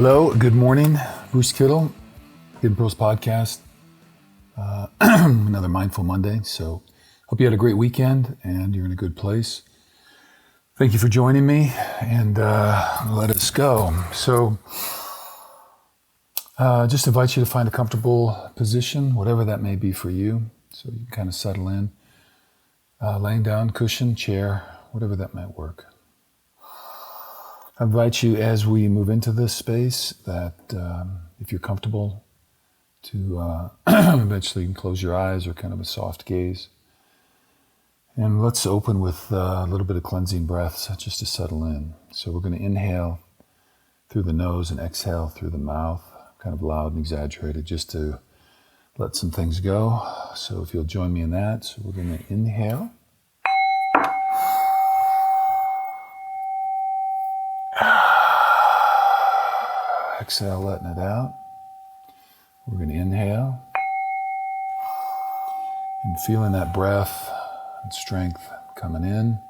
Hello, good morning. Bruce Kittle, Hidden Pearls Podcast. Another Mindful Monday. So, hope you had a great weekend and you're in a good place. Thank you for joining me, and let us go. So, just invite you to find a comfortable position, whatever that may be for you, so you can kind of settle in. Laying down, cushion, chair, whatever that might work. I invite you as we move into this space that if you're comfortable to eventually close your eyes or kind of a soft gaze. And let's open with a little bit of cleansing breaths just to settle in. So we're going to inhale through the nose and exhale through the mouth, kind of loud and exaggerated, just to let some things go. So if you'll join me in that. So we're going to inhale. Exhale, letting it out. We're going to inhale and feeling that breath and strength coming in.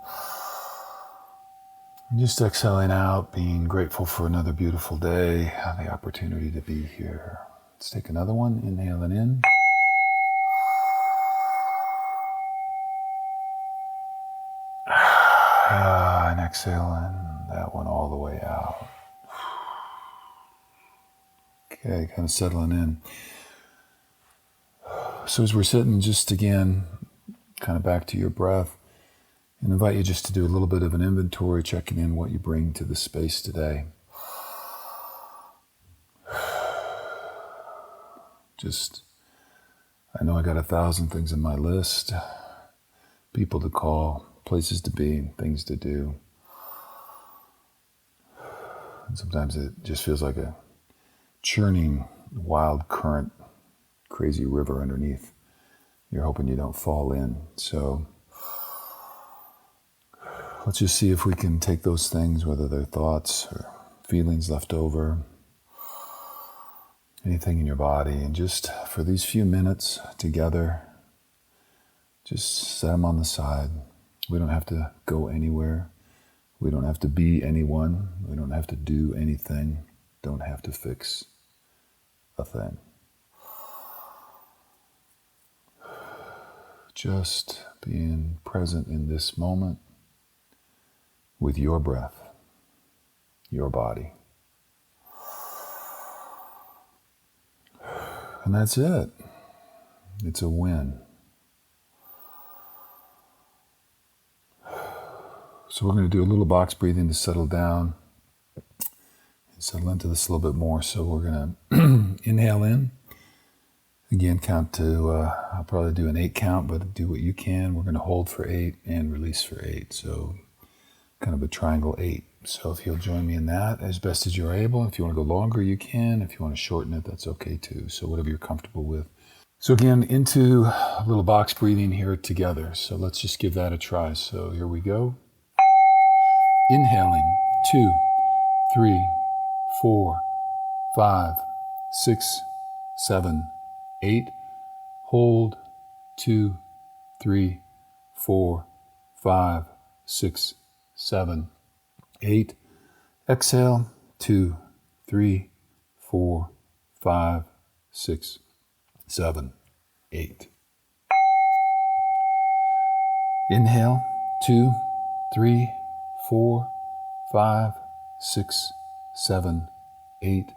And just exhaling out, being grateful for another beautiful day, the opportunity to be here. Let's take another one, inhaling in. And exhaling that one all the way out. Okay, kind of settling in. So as we're sitting, just again, kind of back to your breath, and invite you just to do a little bit of an inventory, checking in what you bring to the space today. I know I got 1,000 things on my list, people to call, places to be, things to do. And sometimes it just feels like a churning, wild current, crazy river underneath. You're hoping you don't fall in. So let's just see if we can take those things, whether they're thoughts or feelings left over, anything in your body, and just for these few minutes together, just set them on the side. We don't have to go anywhere. We don't have to be anyone. We don't have to do anything. Don't have to fix a thing. Just being present in this moment with your breath, your body. And that's it. It's a win. So we're going to do a little box breathing to settle down and settle into this a little bit more. So we're going to inhale in. Again, count to, I'll probably do an 8 count, but do what you can. We're going to hold for 8 and release for 8. So kind of a triangle 8. So if you'll join me in that as best as you're able. If you want to go longer, you can. If you want to shorten it, that's okay too. So whatever you're comfortable with. So again, into a little box breathing here together. So let's just give that a try. So here we go. Inhaling, 2, 3, 4, 5, 6, 7, 8. Hold, 2, 3, 4, 5, 6, 7, 8. Exhale, 2, 3, 4, 5, 6, 7, 8. Inhale, 2, 3, 4, 5, 6, 7, 8.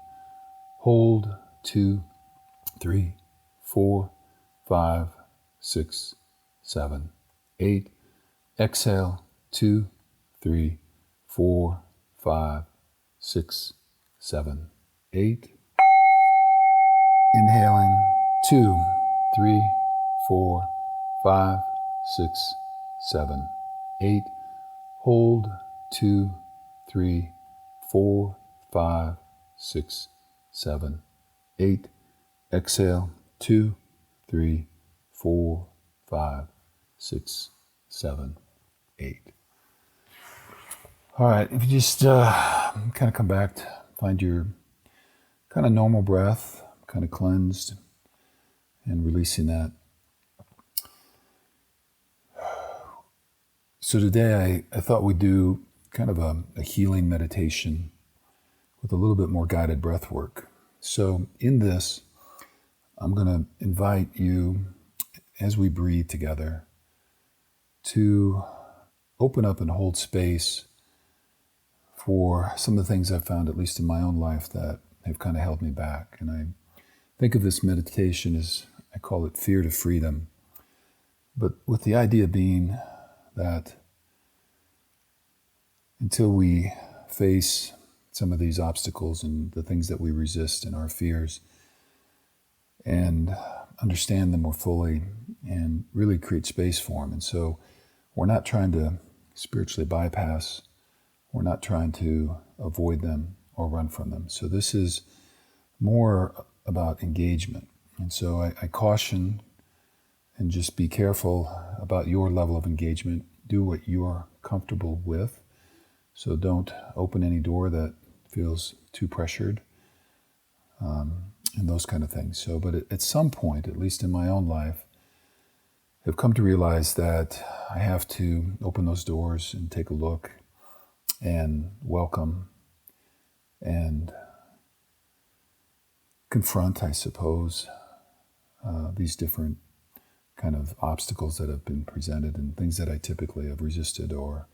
Hold, 2, 3, 4, 5, 6, 7, 8. Exhale, 2, 3, 4, 5, 6, 7, 8. Inhaling, 2, 3, 4, 5, 6, 7, 8. Hold, 2, 3, 4, 5, 6, 7, 8. Exhale, 2, 3, 4, 5, 6, 7, 8. All right, if you just kind of come back, find your kind of normal breath, kind of cleansed, and releasing that. So today I thought we'd do kind of a healing meditation with a little bit more guided breath work. So in this, I'm going to invite you, as we breathe together, to open up and hold space for some of the things I've found, at least in my own life, that have kind of held me back. And I think of this meditation as, I call it fear to freedom, but with the idea being that until we face some of these obstacles and the things that we resist and our fears and understand them more fully and really create space for them. And so we're not trying to spiritually bypass, we're not trying to avoid them or run from them. So this is more about engagement. And so I caution and just be careful about your level of engagement. Do what you're comfortable with. So don't open any door that feels too pressured, and those kind of things. So, but at some point, at least in my own life, I've come to realize that I have to open those doors and take a look and welcome and confront, I suppose, these different kind of obstacles that have been presented and things that I typically have resisted or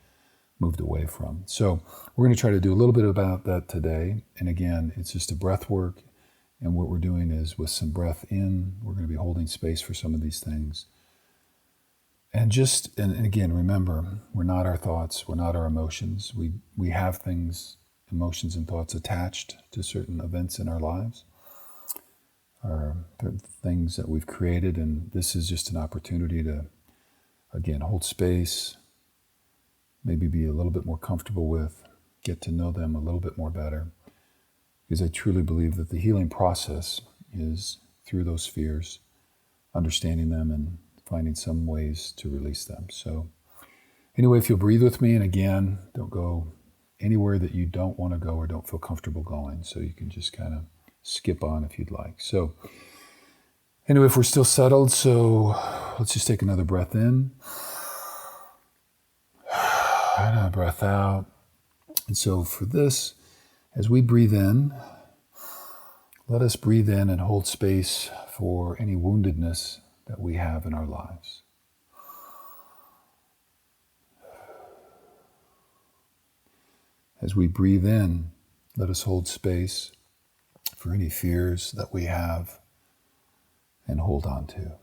moved away from. So we're going to try to do a little bit about that today. And again, it's just a breath work. And what we're doing is with some breath in, we're going to be holding space for some of these things. And again, remember, we're not our thoughts, we're not our emotions. We have things, emotions and thoughts attached to certain events in our lives, or things that we've created. And this is just an opportunity to, again, hold space, maybe be a little bit more comfortable with, get to know them a little bit more better. Because I truly believe that the healing process is through those fears, understanding them and finding some ways to release them. So anyway, if you'll breathe with me, and again, don't go anywhere that you don't want to go or don't feel comfortable going. So you can just kind of skip on if you'd like. So anyway, if we're still settled, so let's just take another breath in. And a breath out. And so for this, as we breathe in, let us breathe in and hold space for any woundedness that we have in our lives. As we breathe in, let us hold space for any fears that we have and hold on to.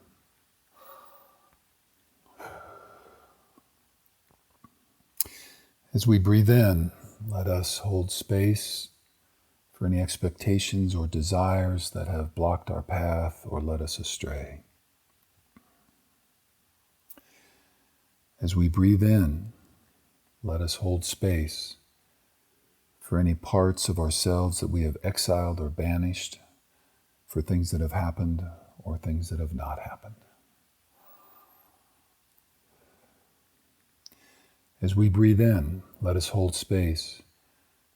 As we breathe in, let us hold space for any expectations or desires that have blocked our path or led us astray. As we breathe in, let us hold space for any parts of ourselves that we have exiled or banished, for things that have happened or things that have not happened. As we breathe in, let us hold space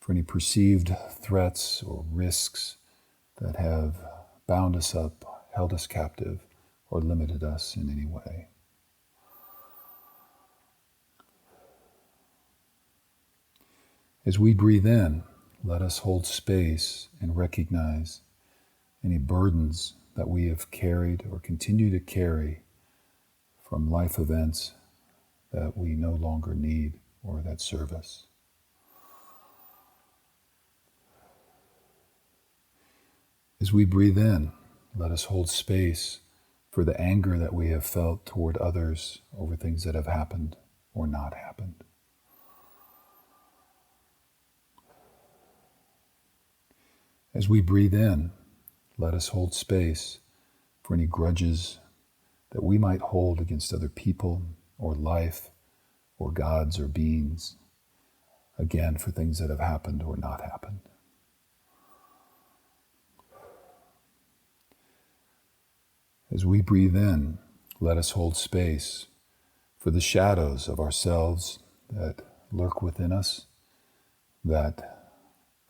for any perceived threats or risks that have bound us up, held us captive, or limited us in any way. As we breathe in, let us hold space and recognize any burdens that we have carried or continue to carry from life events that we no longer need or that serve us. As we breathe in, let us hold space for the anger that we have felt toward others over things that have happened or not happened. As we breathe in, let us hold space for any grudges that we might hold against other people or life or gods or beings, again, for things that have happened or not happened. As we breathe in, let us hold space for the shadows of ourselves that lurk within us, that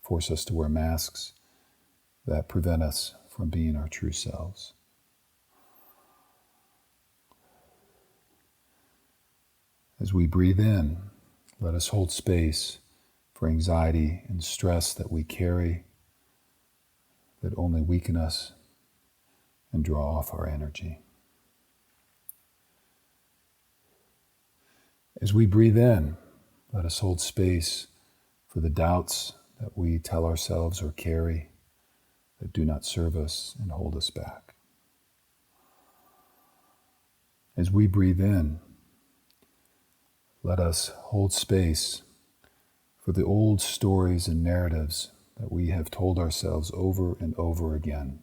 force us to wear masks, that prevent us from being our true selves. As we breathe in, let us hold space for anxiety and stress that we carry that only weaken us and draw off our energy. As we breathe in, let us hold space for the doubts that we tell ourselves or carry that do not serve us and hold us back. As we breathe in, let us hold space for the old stories and narratives that we have told ourselves over and over again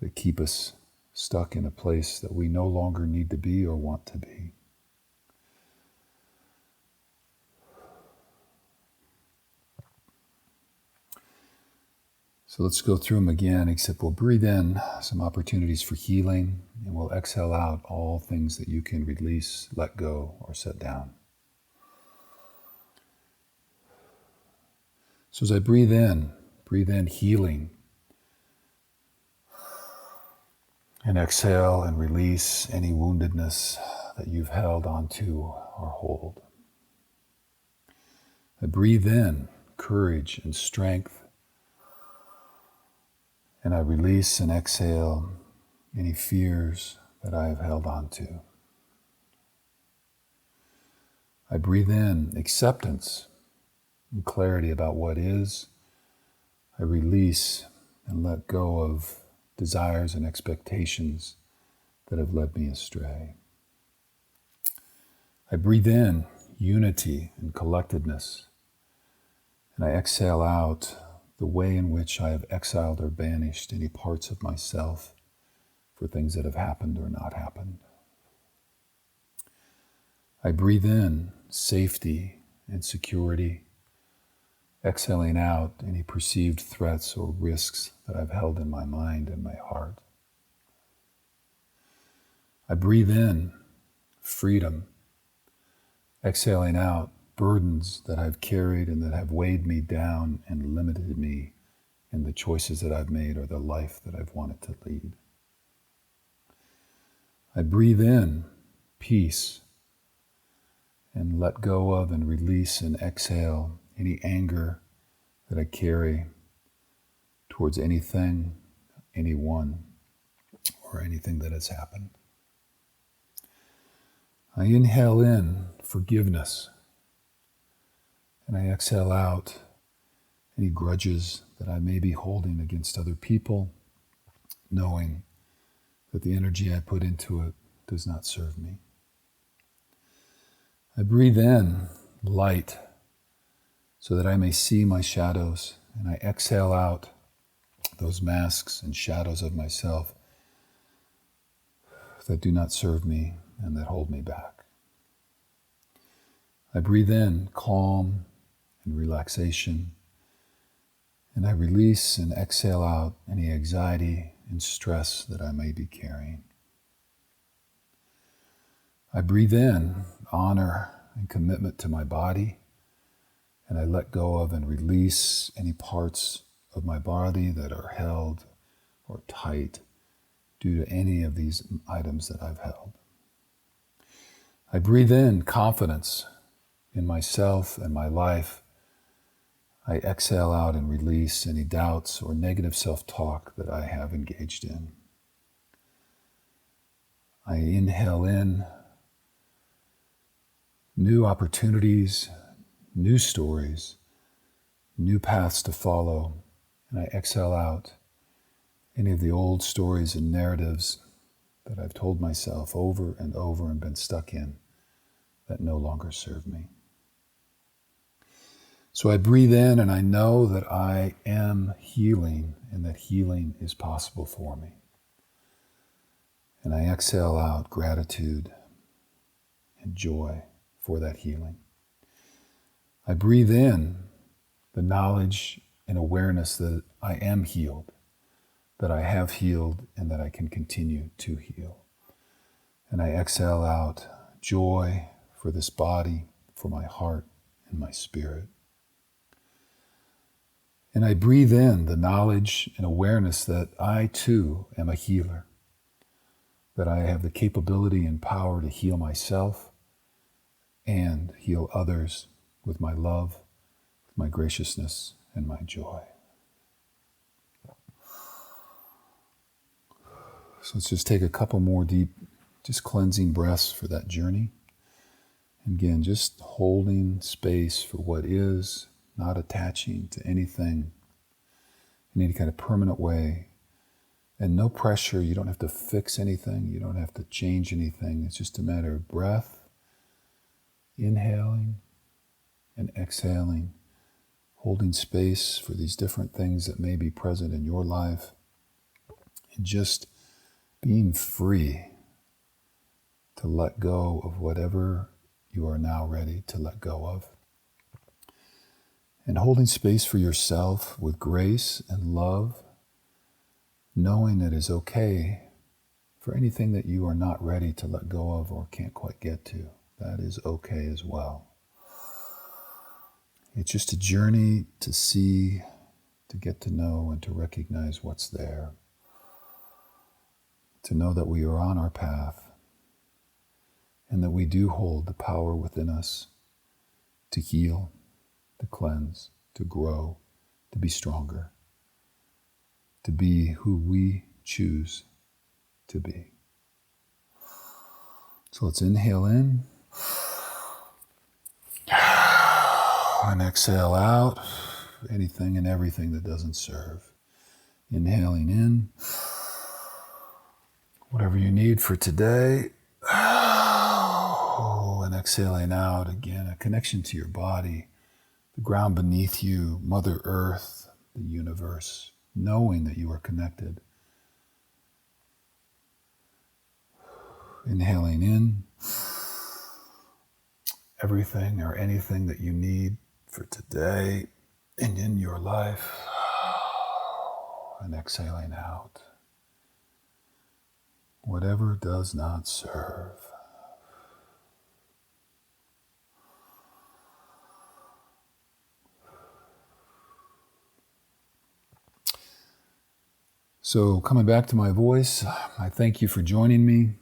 that keep us stuck in a place that we no longer need to be or want to be. So let's go through them again, except we'll breathe in some opportunities for healing, and we'll exhale out all things that you can release, let go, or set down. So as I breathe in healing, and exhale and release any woundedness that you've held onto or hold. I breathe in courage and strength, and I release and exhale any fears that I have held onto. I breathe in acceptance and clarity about what is. I release and let go of desires and expectations that have led me astray. I breathe in unity and collectedness, and I exhale out the way in which I have exiled or banished any parts of myself for things that have happened or not happened. I breathe in safety and security, exhaling out any perceived threats or risks that I've held in my mind and my heart. I breathe in freedom, exhaling out burdens that I've carried and that have weighed me down and limited me in the choices that I've made or the life that I've wanted to lead. I breathe in peace and let go of and release and exhale any anger that I carry towards anything, anyone, or anything that has happened. I inhale in forgiveness, and I exhale out any grudges that I may be holding against other people, knowing that the energy I put into it does not serve me. I breathe in light so that I may see my shadows, and I exhale out those masks and shadows of myself that do not serve me and that hold me back. I breathe in calm and relaxation, and I release and exhale out any anxiety and stress that I may be carrying. I breathe in honor and commitment to my body, and I let go of and release any parts of my body that are held or tight due to any of these items that I've held. I breathe in confidence in myself and my life. I exhale out and release any doubts or negative self-talk that I have engaged in. I inhale in new opportunities, new stories, new paths to follow, and I exhale out any of the old stories and narratives that I've told myself over and over and been stuck in that no longer serve me. So I breathe in and I know that I am healing and that healing is possible for me. And I exhale out gratitude and joy for that healing. I breathe in the knowledge and awareness that I am healed, that I have healed, and that I can continue to heal. And I exhale out joy for this body, for my heart, and my spirit. And I breathe in the knowledge and awareness that I too am a healer, that I have the capability and power to heal myself and heal others with my love, my graciousness, and my joy. So let's just take a couple more deep, just cleansing breaths for that journey. And again, just holding space for what is, not attaching to anything in any kind of permanent way. And no pressure. You don't have to fix anything. You don't have to change anything. It's just a matter of breath, inhaling and exhaling, holding space for these different things that may be present in your life, and just being free to let go of whatever you are now ready to let go of. And holding space for yourself with grace and love, knowing that it's okay for anything that you are not ready to let go of or can't quite get to. That is okay as well. It's just a journey to see, to get to know, and to recognize what's there. To know that we are on our path and that we do hold the power within us to heal, to cleanse, to grow, to be stronger, to be who we choose to be. So let's inhale in and exhale out anything and everything that doesn't serve. Inhaling in whatever you need for today, and exhaling out again, a connection to your body, the ground beneath you, Mother Earth, the universe, knowing that you are connected. Inhaling in everything or anything that you need for today and in your life, and exhaling out whatever does not serve. So coming back to my voice, I thank you for joining me.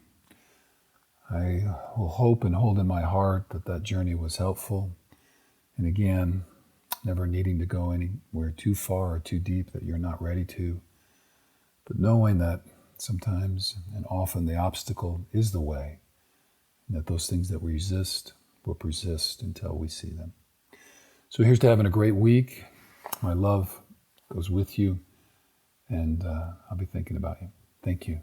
I will hope and hold in my heart that that journey was helpful. And again, never needing to go anywhere too far or too deep that you're not ready to, but knowing that sometimes and often the obstacle is the way, and that those things that we resist will persist until we see them. So here's to having a great week. My love goes with you, and I'll be thinking about you. Thank you.